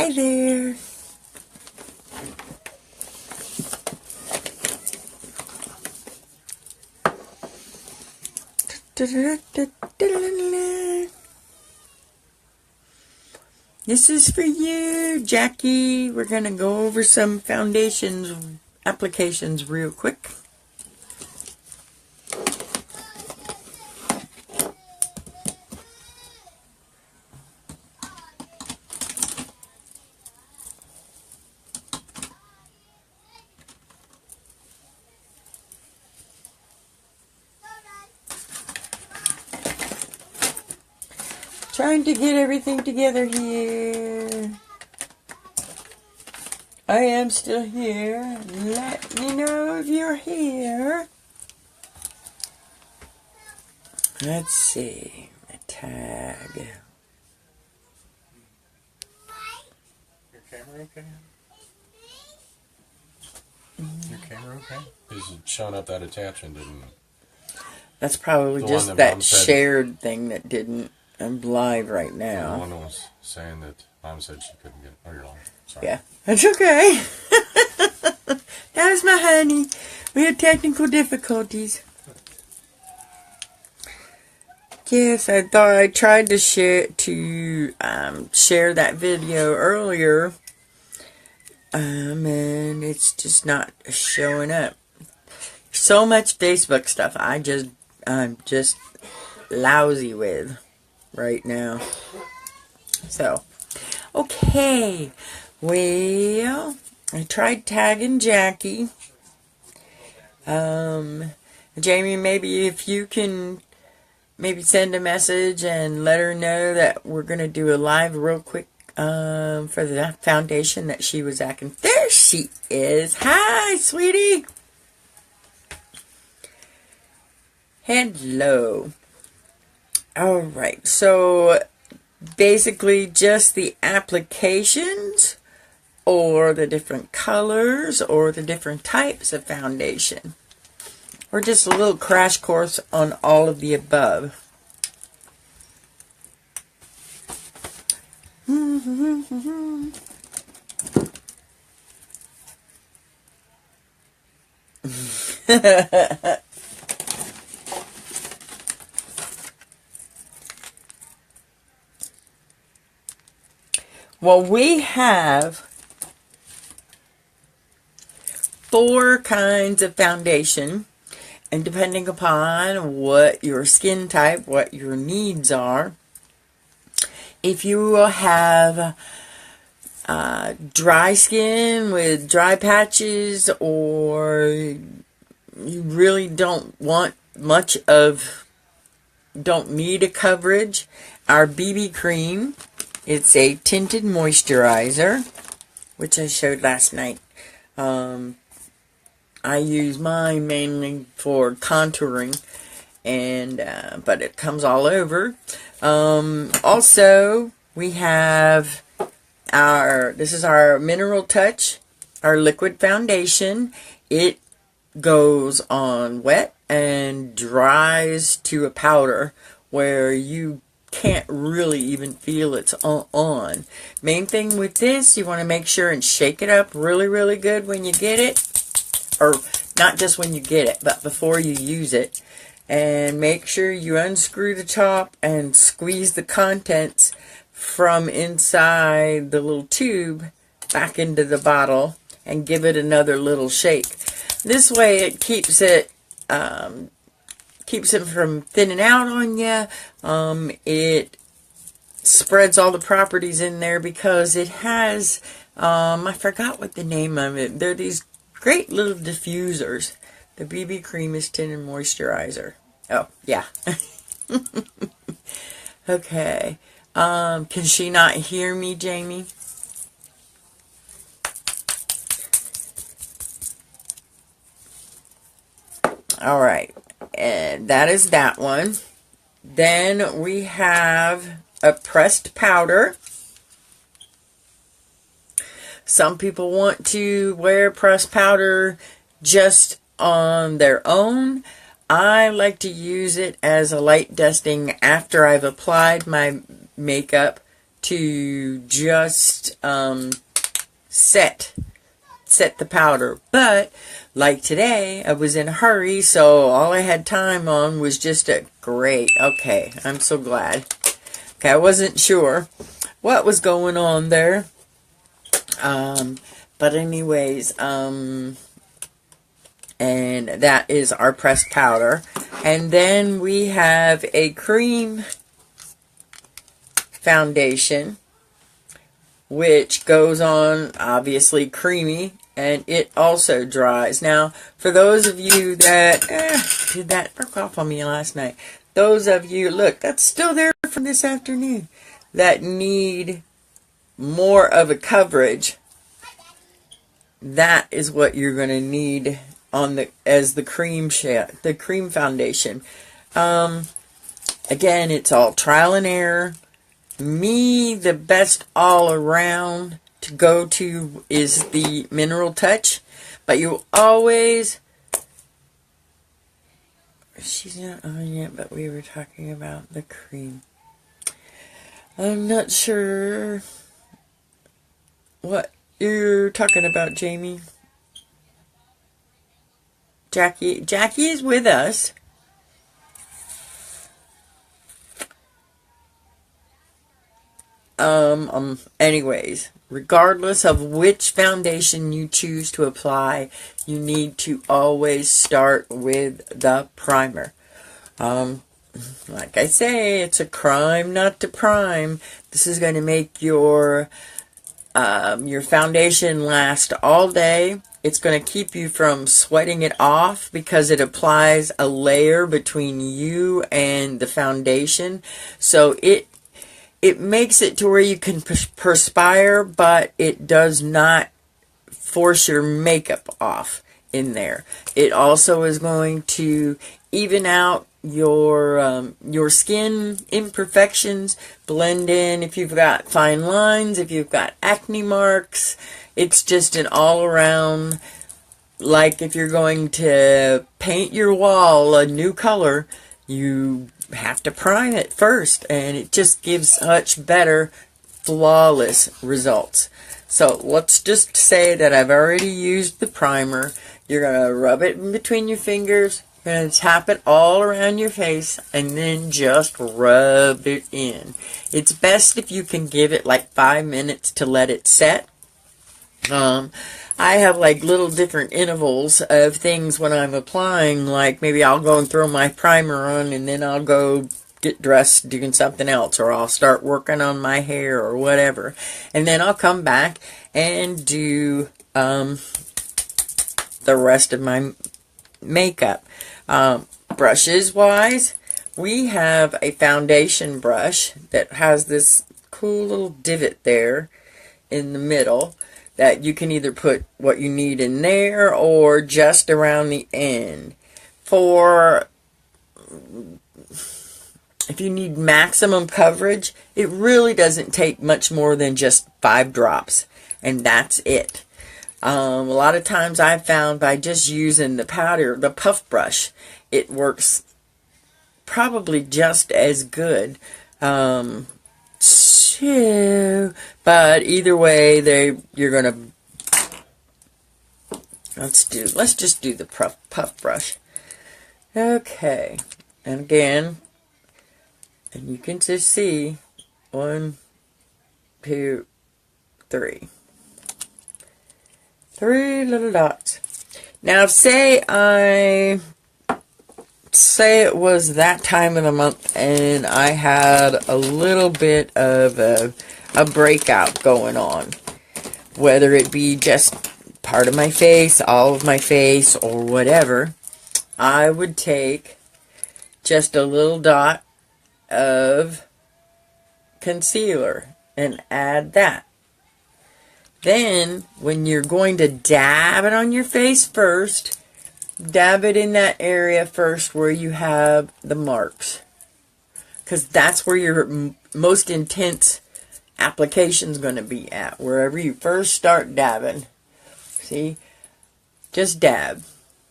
Hi there. This is for you, Jackie. We're going to go over some foundations applications real quick. Trying to get everything together here. I am still here. Let me know if you're here. Let's see. A tag. Your camera okay? Your camera okay? Is it showing up that attachment didn't? That's probably just that shared thing that didn't. I'm live right now. The one was saying that Mom said she couldn't get it. Oh, you're live. Sorry. Yeah, that's okay. That's my honey. We had technical difficulties. Yes, I thought I tried to share that video earlier, and it's just not showing up. So much Facebook stuff I'm just lousy with right now. So, okay. Well, I tried tagging Jackie. Jamie, maybe if you can maybe send a message and let her know that we're going to do a live real quick for the foundation that she was asking. There she is. Hi, sweetie. Hello. All right, so basically just the applications or the different colors or the different types of foundation, or just a little crash course on all of the above. Well, we have 4 kinds of foundation, and depending upon what your skin type, what your needs are, if you have dry skin with dry patches, or you really don't need a coverage, our BB cream, it's a tinted moisturizer, which I showed last night. I use mine mainly for contouring, and but it comes all over. Also, we have this is our Mineral Touch, our liquid foundation. It goes on wet and dries to a powder where you can't really even feel it's on. Main thing with this, you want to make sure and shake it up really, really good when you get it. Or not just when you get it, but before you use it. And make sure you unscrew the top and squeeze the contents from inside the little tube back into the bottle and give it another little shake. This way it keeps it from thinning out on you. It spreads all the properties in there because it has, I forgot what the name of it. They're these great little diffusers. The BB Cream is Tinted Moisturizer. Oh, yeah. Okay. Can she not hear me, Jamie? All right. And that is that one. Then we have a pressed powder. Some people want to wear pressed powder just on their own. I like to use it as a light dusting after I've applied my makeup to just set the powder. But like today, I was in a hurry, so all I had time on was just a great. Okay, I'm so glad. Okay, I wasn't sure what was going on there. But anyways, and that is our pressed powder. And then we have a cream foundation, which goes on obviously creamy, and it also dries. Now, for those of you that did that broke off on me last night, those of you, look, that's still there from this afternoon, that need more of a coverage, that is what you're going to need on the cream foundation. Again, it's all trial and error. The best all around to go to is the Mineral Touch, but you always, she's not on yet, but we were talking about the cream. I'm not sure what you're talking about, Jamie. Jackie is with us. Anyways, regardless of which foundation you choose to apply, you need to always start with the primer. Like I say, it's a crime not to prime. This is going to make your foundation last all day. It's going to keep you from sweating it off because it applies a layer between you and the foundation. So it makes it to where you can perspire, but it does not force your makeup off in there. It also is going to even out your skin imperfections, blend in if you've got fine lines, if you've got acne marks. It's just an all-around, like if you're going to paint your wall a new color, you have to prime it first, and it just gives much better, flawless results. So let's just say that I've already used the primer. You're going to rub it in between your fingers, you're going to tap it all around your face, and then just rub it in. It's best if you can give it like 5 minutes to let it set. I have like little different intervals of things when I'm applying, like maybe I'll go and throw my primer on and then I'll go get dressed doing something else, or I'll start working on my hair or whatever, and then I'll come back and do the rest of my makeup. Brushes wise, we have a foundation brush that has this cool little divot there in the middle that you can either put what you need in there or just around the end. For if you need maximum coverage, it really doesn't take much more than just 5 drops, and that's it. A lot of times I've found by just using the powder, the puff brush, it works probably just as good. But either way, you're gonna. Let's just do the puff brush. Okay, and again, and you can just see 1, 2, 3. 3 little dots. Now, say it was that time of the month and I had a little bit of a breakout going on, whether it be just part of my face, all of my face, or whatever. I would take just a little dot of concealer and add that. Then, when you're going to dab it on your face first, dab it in that area first where you have the marks, because that's where your most intense application is going to be at, wherever you first start dabbing. See, just dab,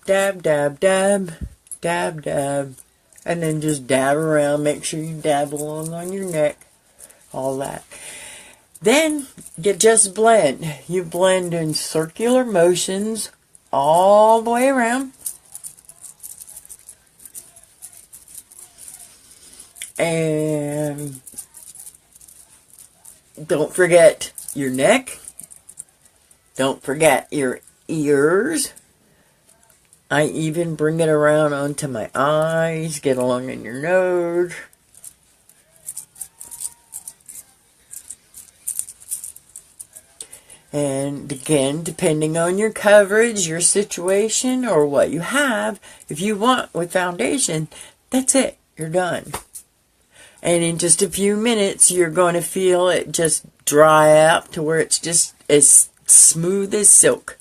dab, dab, dab, dab, dab, and then just dab around. Make sure you dab along on your neck, all that. Then you just blend. You blend in circular motions all the way around. And don't forget your neck. Don't forget your ears. I even bring it around onto my eyes, get along in your nose. And again, depending on your coverage, your situation, or what you have, if you want with foundation, that's it. You're done. And in just a few minutes, you're going to feel it just dry out to where it's just as smooth as silk.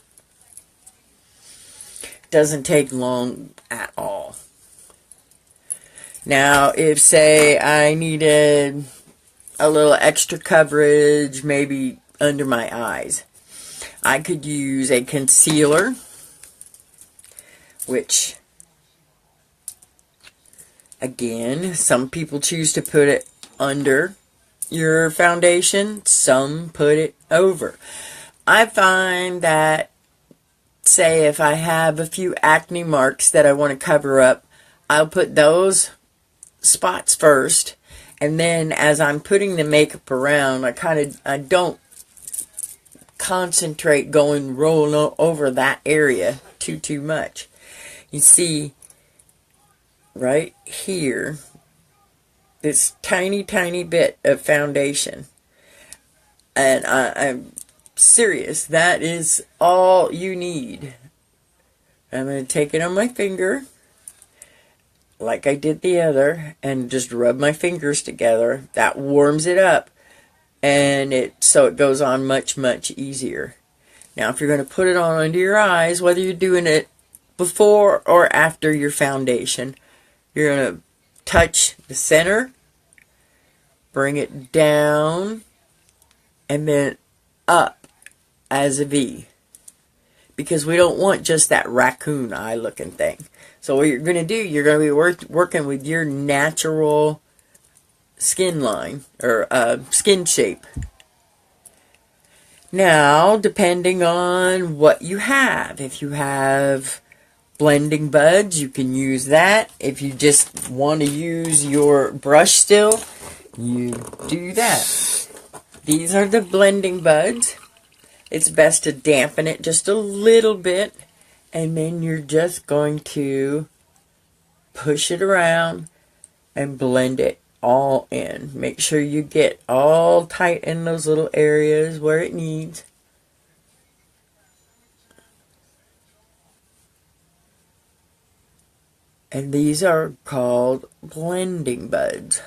Doesn't take long at all. Now, if, say, I needed a little extra coverage, maybe under my eyes, I could use a concealer, which, again, some people choose to put it under your foundation, some put it over. I find that, say, if I have a few acne marks that I want to cover up, I'll put those spots first, and then as I'm putting the makeup around, I don't concentrate rolling over that area too much. You see, right here, this tiny bit of foundation, and I'm serious, that is all you need. I'm going to take it on my finger, like I did the other, and just rub my fingers together. That warms it up, and so it goes on much easier. Now, if you're going to put it on under your eyes, whether you're doing it before or after your foundation, you're going to touch the center, bring it down, and then up as a V, because we don't want just that raccoon eye looking thing. So what you're going to do, you're going to be working with your natural skin line, or skin shape. Now, depending on what you have, if you have blending buds, you can use that. If you just want to use your brush still, you do that. These are the blending buds. It's best to dampen it just a little bit, and then you're just going to push it around and blend it all in. Make sure you get all tight in those little areas where it needs. And these are called blending buds.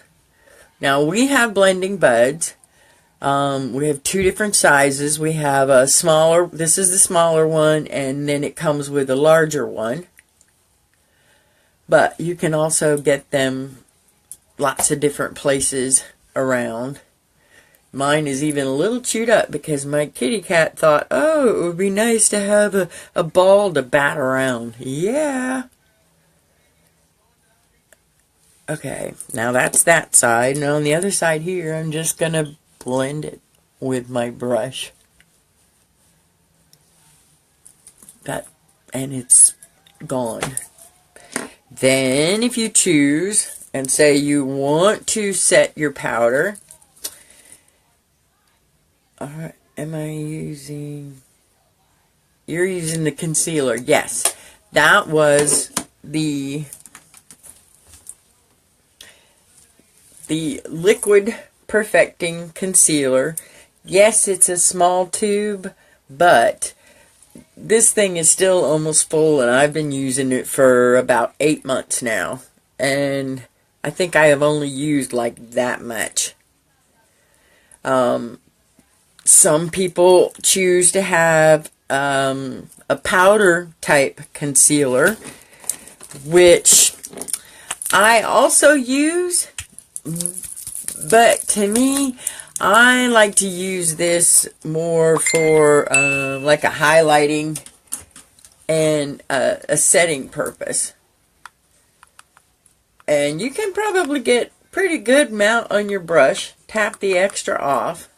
Now, we have blending buds. We have two different sizes. We have a smaller, this is the smaller one, and then it comes with a larger one. But you can also get them lots of different places around. Mine is even a little chewed up because my kitty cat thought, oh, it would be nice to have a ball to bat around. Yeah. Okay, now that's that side. And on the other side here, I'm just going to blend it with my brush. And it's gone. Then if you choose and say you want to set your powder, am I using, you're using the concealer. Yes, that was the liquid perfecting concealer. Yes, it's a small tube, but this thing is still almost full, and I've been using it for about 8 months now, and I think I have only used like that much. Some people choose to have a powder type concealer, which I also use, but to me, I like to use this more for like a highlighting and a setting purpose. And you can probably get pretty good amount on your brush. Tap the extra off.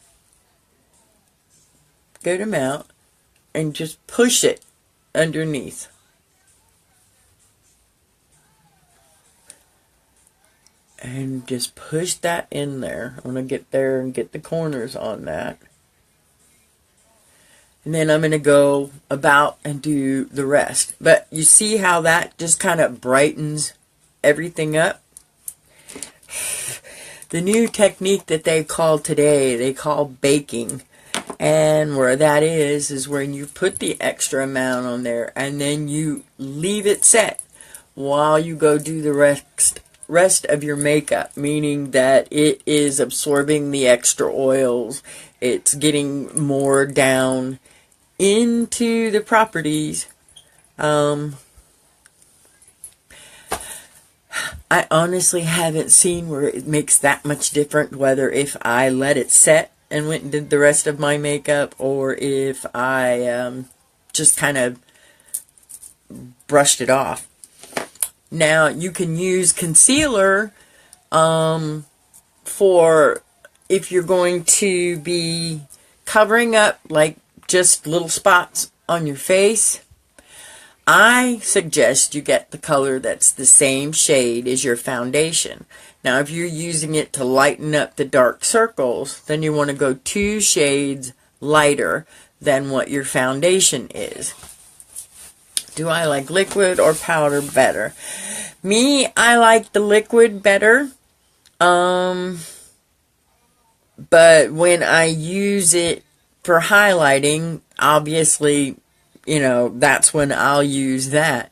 good amount, and just push it underneath. And just push that in there. I'm going to get there and get the corners on that. And then I'm going to go about and do the rest. But you see how that just kind of brightens everything up? The new technique that they call today, they call baking. And where that is when you put the extra amount on there and then you leave it set while you go do the rest of your makeup, meaning that it is absorbing the extra oils. It's getting more down into the properties. I honestly haven't seen where it makes that much difference, whether if I let it set and went and did the rest of my makeup, or if I just kind of brushed it off. Now, you can use concealer for if you're going to be covering up like just little spots on your face. I suggest you get the color that's the same shade as your foundation. Now, if you're using it to lighten up the dark circles, then you want to go 2 shades lighter than what your foundation is. Do I like liquid or powder better? Me, I like the liquid better. But when I use it for highlighting, obviously, you know, that's when I'll use that.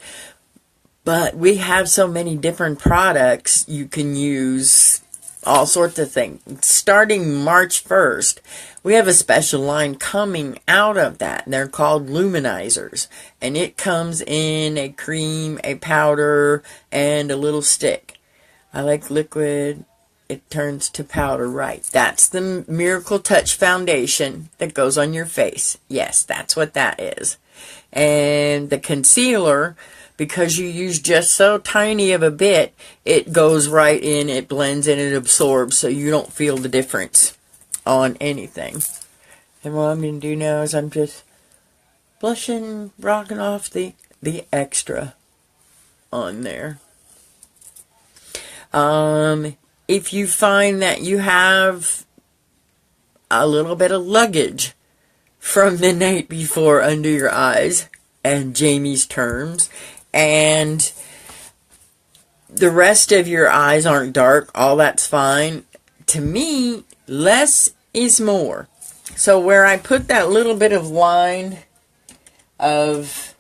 But we have so many different products. You can use all sorts of things. Starting March 1st, we have a special line coming out of that. They're called luminizers. And it comes in a cream, a powder, and a little stick. I like liquid. It turns to powder, right. That's the Miracle Touch foundation that goes on your face. Yes, that's what that is. And the concealer, because you use just so tiny of a bit, it goes right in, it blends in, it absorbs, so you don't feel the difference on anything. And what I'm going to do now is I'm just blushing, rocking off the extra on there. If you find that you have a little bit of luggage from the night before under your eyes, and Jamie's terms, and the rest of your eyes aren't dark, all that's fine. To me, less is more. So where I put that little bit of line of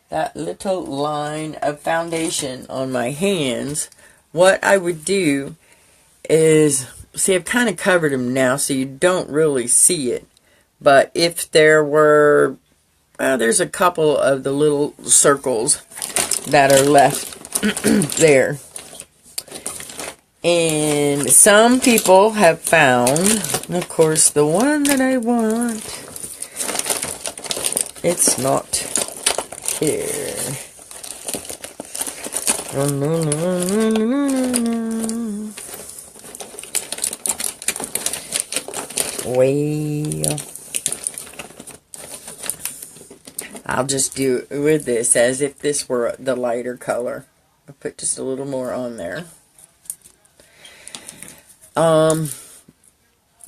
that little line of foundation on my hands, what I would do is, see, I've kind of covered them now so you don't really see it. But if there were, well, there's a couple of the little circles that are left there. And some people have found, of course, the one that I want, it's not here. Well, I'll just do it with this as if this were the lighter color. I'll put just a little more on there.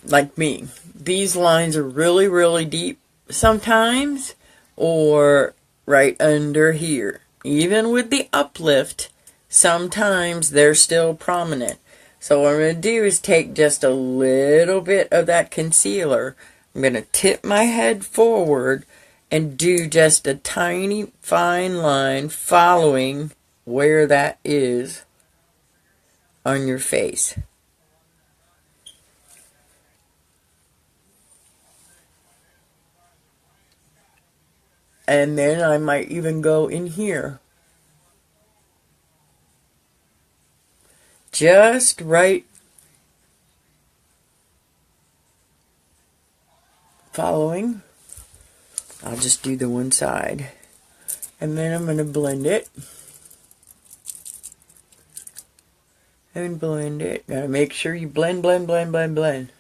Like me, these lines are really, really deep sometimes, or right under here. Even with the uplift, sometimes they're still prominent. So what I'm going to do is take just a little bit of that concealer. I'm going to tip my head forward and do just a tiny fine line following where that is on your face. And then I might even go in here. Just right following. I'll just do the one side. And then I'm going to blend it. And blend it. Gotta make sure you blend, blend, blend, blend, blend.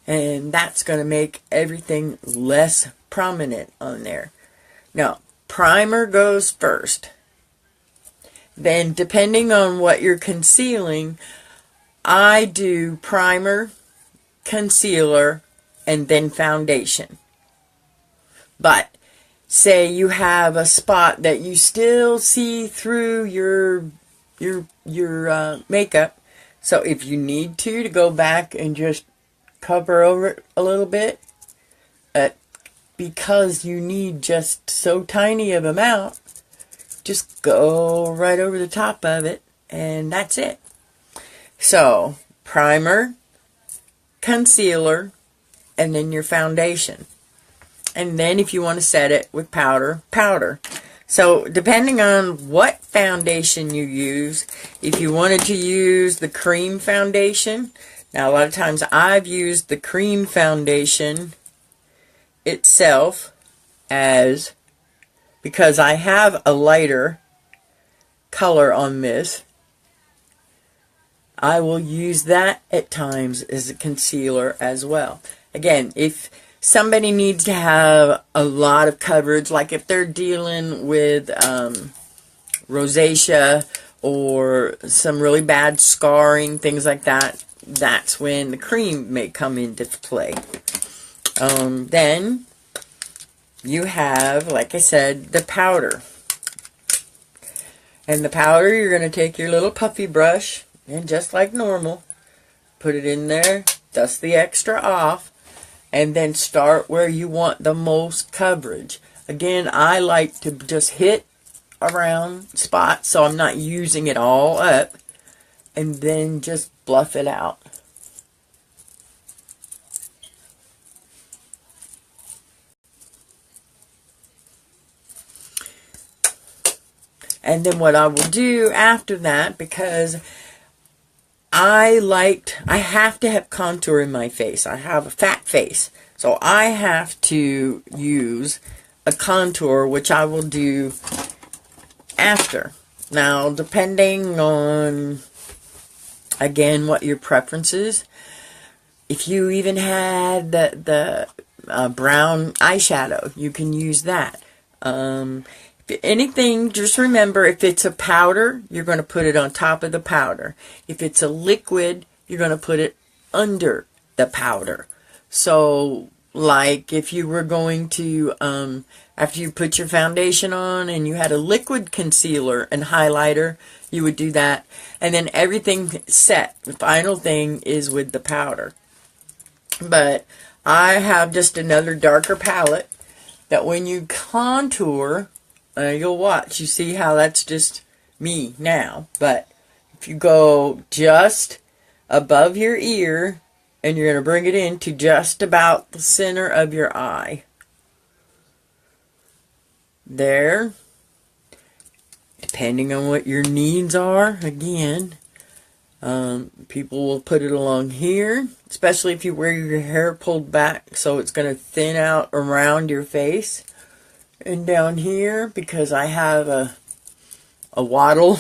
and that's going to make everything less prominent on there. Now, primer goes first. Then, depending on what you're concealing, I do primer, concealer, and then foundation. But say you have a spot that you still see through your makeup, so if you need to go back and just cover over it a little bit, because you need just so tiny of amount, just go right over the top of it, and that's it. So, primer, concealer, and then your foundation. And then if you want to set it with powder, powder. So, depending on what foundation you use, if you wanted to use the cream foundation, now a lot of times I've used the cream foundation itself because I have a lighter color on this. I will use that at times as a concealer as well. Again, if somebody needs to have a lot of coverage, like if they're dealing with rosacea or some really bad scarring, things like that, that's when the cream may come into play. Then you have, like I said, the powder. And the powder, you're going to take your little puffy brush and just like normal, put it in there, dust the extra off, and then start where you want the most coverage. Again, I like to just hit around spots so I'm not using it all up, and then just bluff it out. And then what I will do after that, because I have to have contour in my face. I have a fat face. So I have to use a contour, which I will do after. Now, depending on, again, what your preference is, if you even had the brown eyeshadow, you can use that. Anything, just remember, if it's a powder, you're going to put it on top of the powder. If it's a liquid, you're going to put it under the powder. So, like if you were going to, after you put your foundation on and you had a liquid concealer and highlighter, you would do that. And then everything set. The final thing is with the powder. But I have just another darker palette that when you contour, you'll watch. You see how that's just me now. But if you go just above your ear, and you're going to bring it in to just about the center of your eye. There. Depending on what your needs are, again, people will put it along here, especially if you wear your hair pulled back, so it's going to thin out around your face. And down here, because I have a waddle,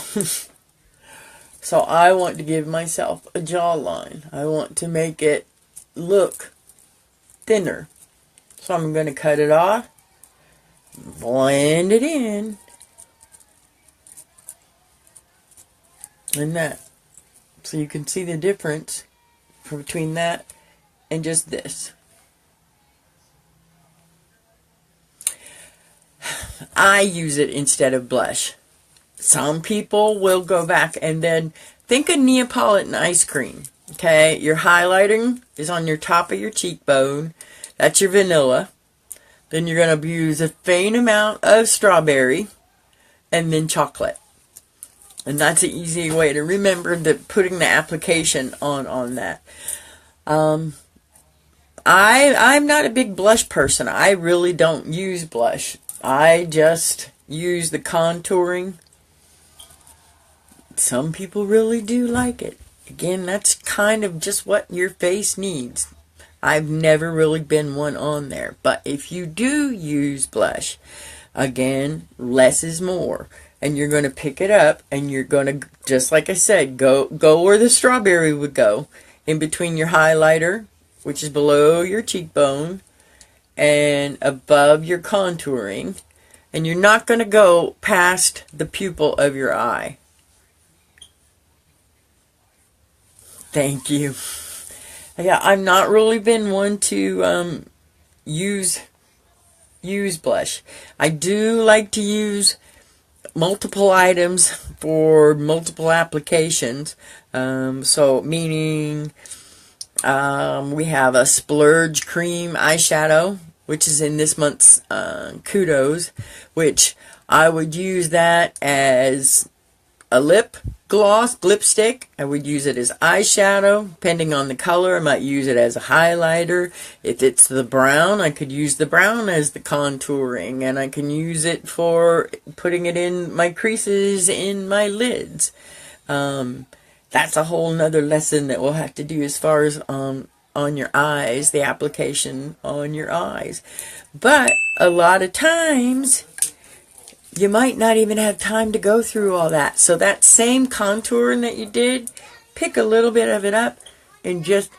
so I want to give myself a jawline. I want to make it look thinner. So I'm going to cut it off, blend it in, and that. So you can see the difference between that and just this. I use it instead of blush. Some people will go back and then think of Neapolitan ice cream. Okay, your highlighting is on your top of your cheekbone. That's your vanilla. Then you're going to use a faint amount of strawberry and then chocolate. And that's an easy way to remember putting the application on that. I'm not a big blush person. I really don't use blush. I just use the contouring. Some people really do like it. Again, that's kind of just what your face needs. I've never really been one on there. But if you do use blush, again, less is more. And you're going to pick it up and you're going to, just like I said, go where the strawberry would go. In between your highlighter which is below your cheekbone and above your contouring. And you're not going to go past the pupil of your eye. Thank you. Yeah, I've not really been one to use blush. I do like to use multiple items for multiple applications. So meaning we have a splurge cream eyeshadow, which is in this month's Kudos, which I would use that as a lip gloss, lipstick. I would use it as eyeshadow, depending on the color. I might use it as a highlighter. If it's the brown, I could use the brown as the contouring, and I can use it for putting it in my creases in my lids. That's a whole nother lesson that we'll have to do as far as on your eyes, the application on your eyes. But a lot of times you might not even have time to go through all that. So that same contouring that you did, pick a little bit of it up and just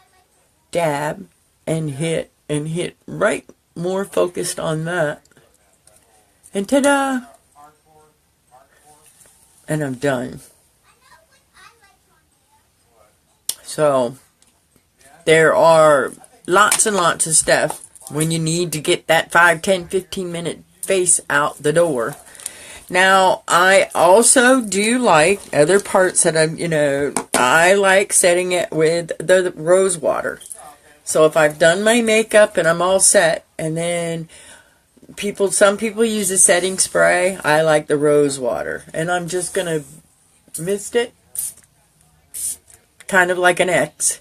dab and hit right more focused on that. And ta-da! And I'm done. So there are lots and lots of stuff when you need to get that 5, 10, 15 minute face out the door. Now, I also do like other parts that I like setting it with the rose water. So if I've done my makeup and I'm all set, and then some people use a setting spray, I like the rose water. And I'm just going to mist it, kind of like an X.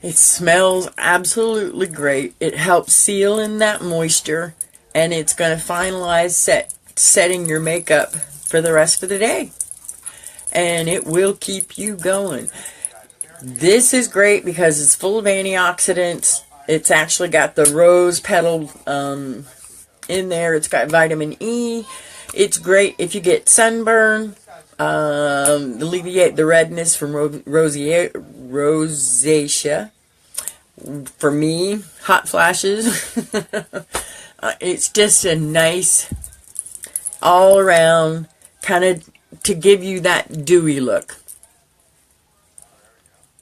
It smells absolutely great. It helps seal in that moisture, and it's going to finalize setting your makeup for the rest of the day, and it will keep you going. This is great because it's full of antioxidants. It's actually got the rose petal in there. It's got vitamin E. It's great if you get sunburn, alleviate the redness from rosacea. For me, hot flashes. It's just a nice all around, kind of to give you that dewy look.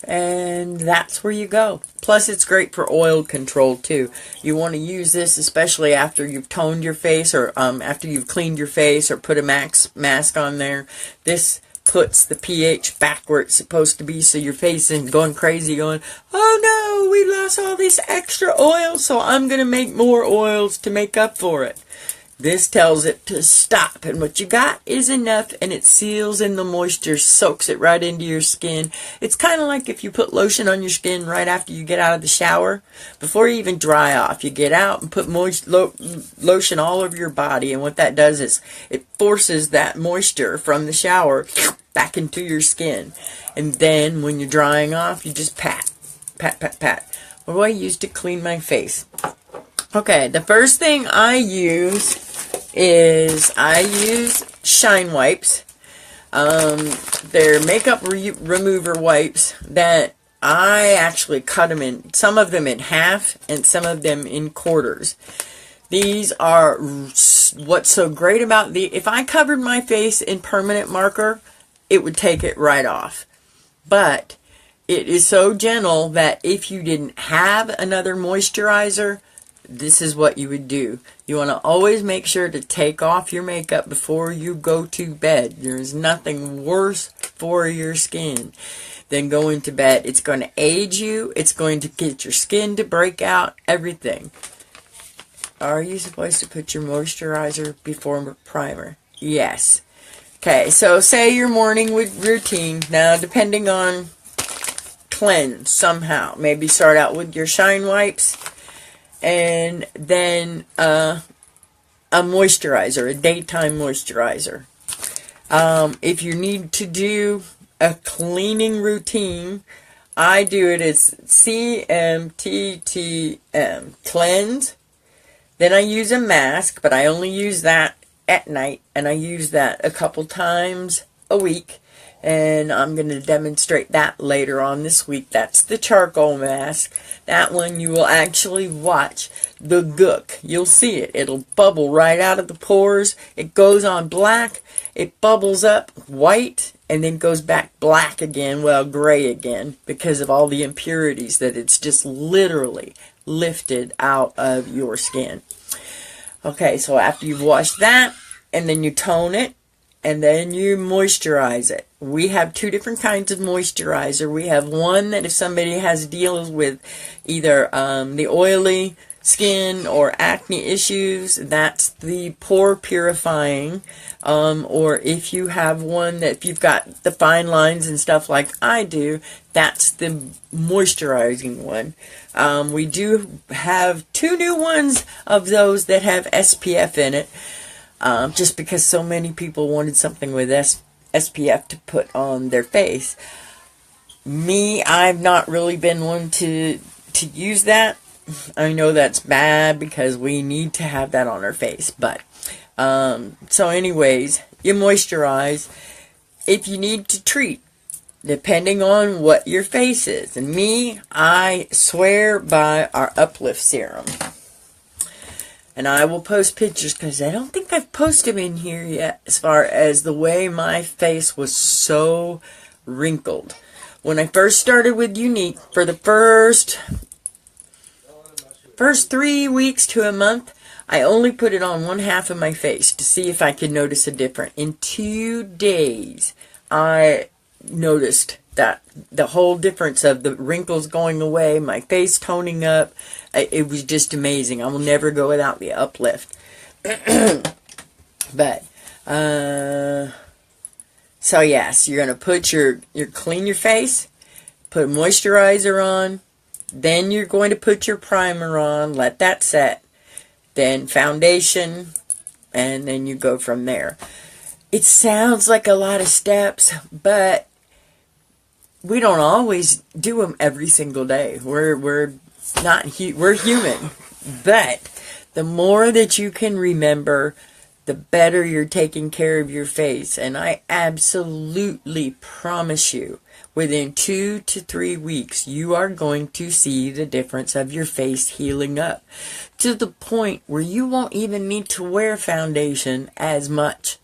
And that's where you go. Plus, it's great for oil control too. You want to use this especially after you've toned your face, or after you've cleaned your face or put a mask on there. This puts the pH back where it's supposed to be, so your face isn't going crazy going, oh no, we lost all this extra oil, so I'm going to make more oils to make up for it. This tells it to stop, and what you got is enough, and it seals in the moisture, soaks it right into your skin. It's kind of like if you put lotion on your skin right after you get out of the shower. Before you even dry off, you get out and put lotion all over your body, and what that does is it forces that moisture from the shower back into your skin. And then when you're drying off, you just pat. What do I use to clean my face? Okay, the first thing I use is shine wipes. They're makeup remover wipes that I actually cut them in, some of them in half and some of them in quarters. These are what's so great about if I covered my face in permanent marker, it would take it right off. But it is so gentle that if you didn't have another moisturizer, this is what you would do. You want to always make sure to take off your makeup before you go to bed. There's nothing worse for your skin than going to bed. It's going to age you. It's going to get your skin to break out. Everything. Are you supposed to put your moisturizer before primer? Yes. Okay, so say your morning routine. Now, depending on cleanse somehow. Maybe start out with your shine wipes, and then a moisturizer, a daytime moisturizer. If you need to do a cleaning routine, I do it as CMTTM, cleanse. Then I use a mask, but I only use that at night, and I use that a couple times a week. and I'm going to demonstrate that later on this week. That's the charcoal mask. That one you will actually watch the gook. You'll see it. It'll bubble right out of the pores. It goes on black. It bubbles up white and then goes back black again, well, gray again, because of all the impurities that it's just literally lifted out of your skin. Okay, so after you've washed that, and then you tone it, and then you moisturize it. We have two different kinds of moisturizer. We have one that if somebody has deals with either the oily skin or acne issues, that's the pore purifying. Or if you have one that if you've got the fine lines and stuff like I do, that's the moisturizing one. We do have two new ones of those that have SPF in it. Just because so many people wanted something with SPF to put on their face. Me, I've not really been one to use that. I know that's bad because we need to have that on our face. But, so anyways, you moisturize. If you need to treat, depending on what your face is. And me, I swear by our Uplift Serum. And I will post pictures because I don't think I've posted them in here yet as far as the way my face was so wrinkled. When I first started with Unique, for the first 3 weeks to a month, I only put it on one half of my face to see if I could notice a difference. In 2 days, I noticed that the whole difference of the wrinkles going away, my face toning up. It was just amazing. I will never go without the Uplift. But so yes, you're gonna put your clean your face, put moisturizer on, then you're going to put your primer on, let that set, then foundation, and then you go from there. It sounds like a lot of steps, but we don't always do them every single day. We're human. But the more that you can remember, the better you're taking care of your face. And I absolutely promise you, within 2 to 3 weeks, you are going to see the difference of your face healing up to the point where you won't even need to wear foundation as much.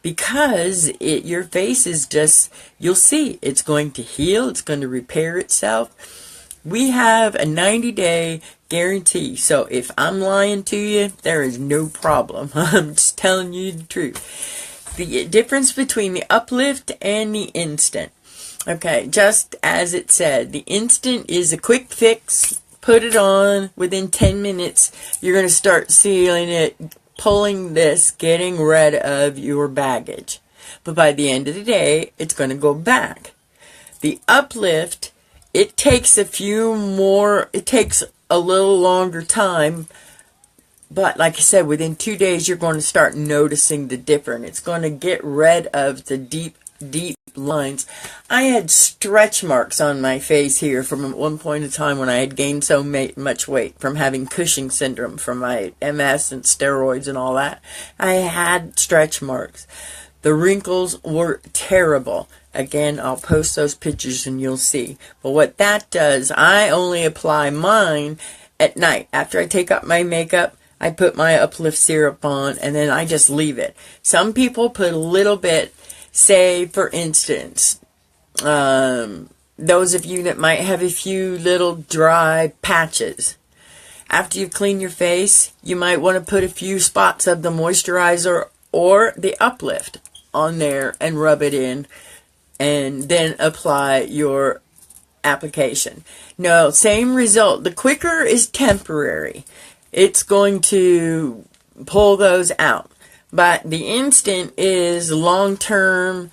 Because your face is just, you'll see, it's going to heal, it's going to repair itself. We have a 90-day guarantee, so if I'm lying to you, there is no problem. I'm just telling you the truth. The difference between the Uplift and the Instant. Okay, just as it said, the Instant is a quick fix, put it on, within 10 minutes, you're going to start seeing it, pulling this, getting rid of your baggage. But by the end of the day, it's going to go back. The Uplift, it takes it takes a little longer time. But like I said, within 2 days, you're going to start noticing the difference. It's going to get rid of the deep lines. I had stretch marks on my face here from one point in time when I had gained so much weight from having Cushing syndrome from my MS and steroids and all that. I had stretch marks. The wrinkles were terrible. Again, I'll post those pictures and you'll see. But what that does, I only apply mine at night. After I take off my makeup, I put my Uplift syrup on and then I just leave it. Some people put a little bit. Say, for instance, those of you that might have a few little dry patches. After you clean your face, you might want to put a few spots of the moisturizer or the Uplift on there and rub it in and then apply your application. No, same result. The quicker is temporary. It's going to pull those out. But the Instant is long-term,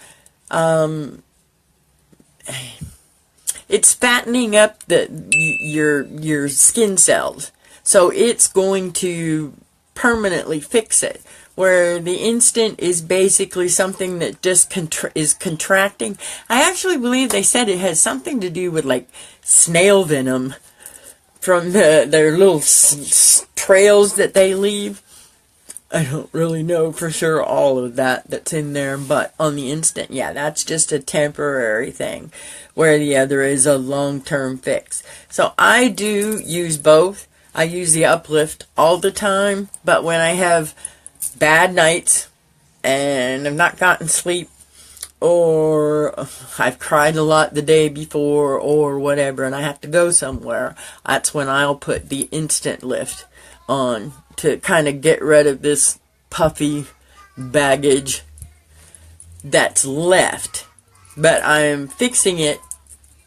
it's fattening up your skin cells. So it's going to permanently fix it. Where the Instant is basically something that just is contracting. I actually believe they said it has something to do with like snail venom from their little trails that they leave. I don't really know for sure all of that's in there, but on the instant, yeah, that's just a temporary thing, where the other is a long-term fix. So I do use both. I use the uplift all the time, but when I have bad nights and I've not gotten sleep, or I've cried a lot the day before, or whatever, and I have to go somewhere, that's when I'll put the instant lift on to kind of get rid of this puffy baggage that's left. But I'm fixing it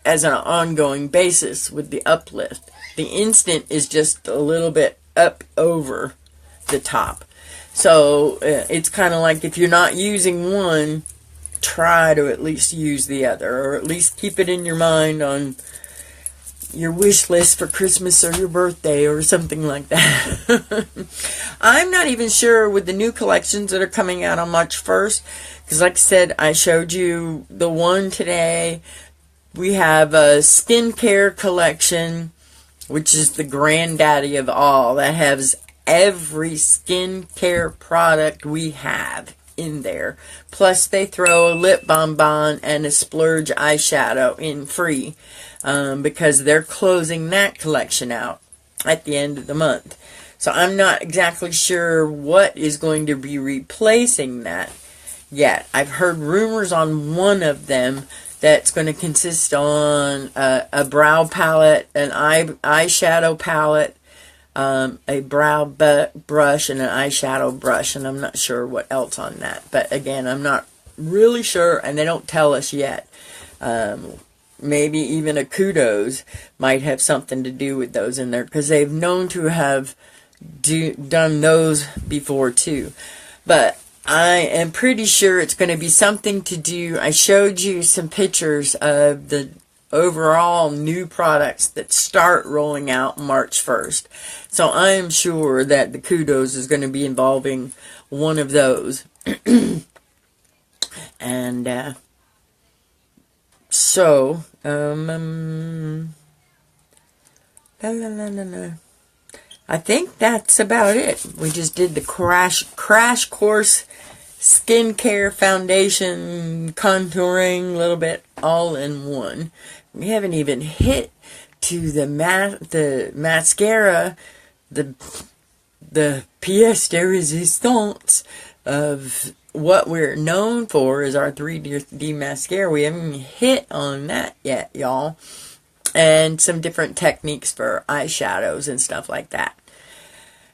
as an ongoing basis with the uplift. The instant is just a little bit up over the top. So it's kind of like if you're not using one, try to at least use the other, or at least keep it in your mind on your wish list for Christmas or your birthday or something like that. I'm not even sure with the new collections that are coming out on March 1st, because like I said, I showed you the one today. We have a skincare collection, which is the granddaddy of all, that has every skincare product we have in there. Plus they throw a lip bonbon and a splurge eyeshadow in free, because they're closing that collection out at the end of the month. So I'm not exactly sure what is going to be replacing that yet. I've heard rumors on one of them that's going to consist on a brow palette, an eyeshadow palette, a brow brush, and an eyeshadow brush, and I'm not sure what else on that. But again, I'm not really sure, and they don't tell us yet. Maybe even a kudos might have something to do with those in there, because they've known to have done those before too. But I am pretty sure it's going to be something to do. I showed you some pictures of the overall new products that start rolling out March 1st. So I am sure that the kudos is going to be involving one of those. And so, I think that's about it. We just did the crash course skincare, foundation, contouring, a little bit all in one. We haven't even hit to the mascara, the pièce de résistance of what we're known for is our 3D mascara. We haven't hit on that yet, y'all. And some different techniques for eyeshadows and stuff like that.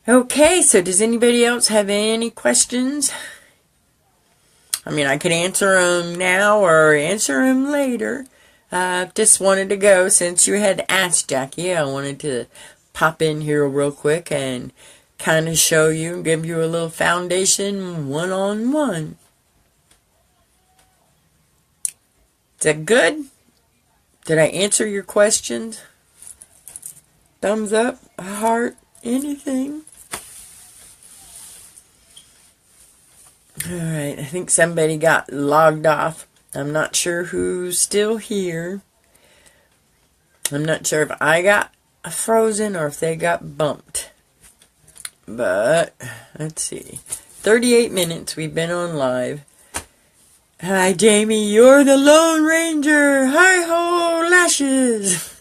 Okay, so does anybody else have any questions? I mean, I could answer them now or answer them later. Just wanted to go, since you had asked, Jackie, I wanted to pop in here real quick and kind of show you, give you a little foundation one-on-one. Is that good? Did I answer your questions? Thumbs up, a heart, anything? Alright, I think somebody got logged off. I'm not sure who's still here. I'm not sure if I got frozen or if they got bumped. But, let's see. 38 minutes we've been on live. Hi, Jamie. You're the Lone Ranger. Hi-ho, lashes.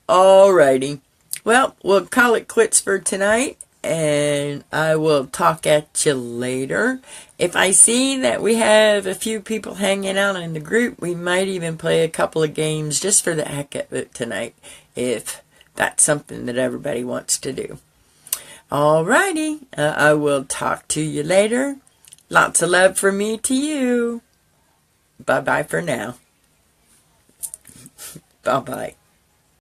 Alrighty. Well, we'll call it quits for tonight. And I will talk at you later. If I see that we have a few people hanging out in the group, we might even play a couple of games just for the heck of it tonight, if that's something that everybody wants to do. Alrighty, I will talk to you later. Lots of love from me to you. Bye-bye for now. Bye-bye.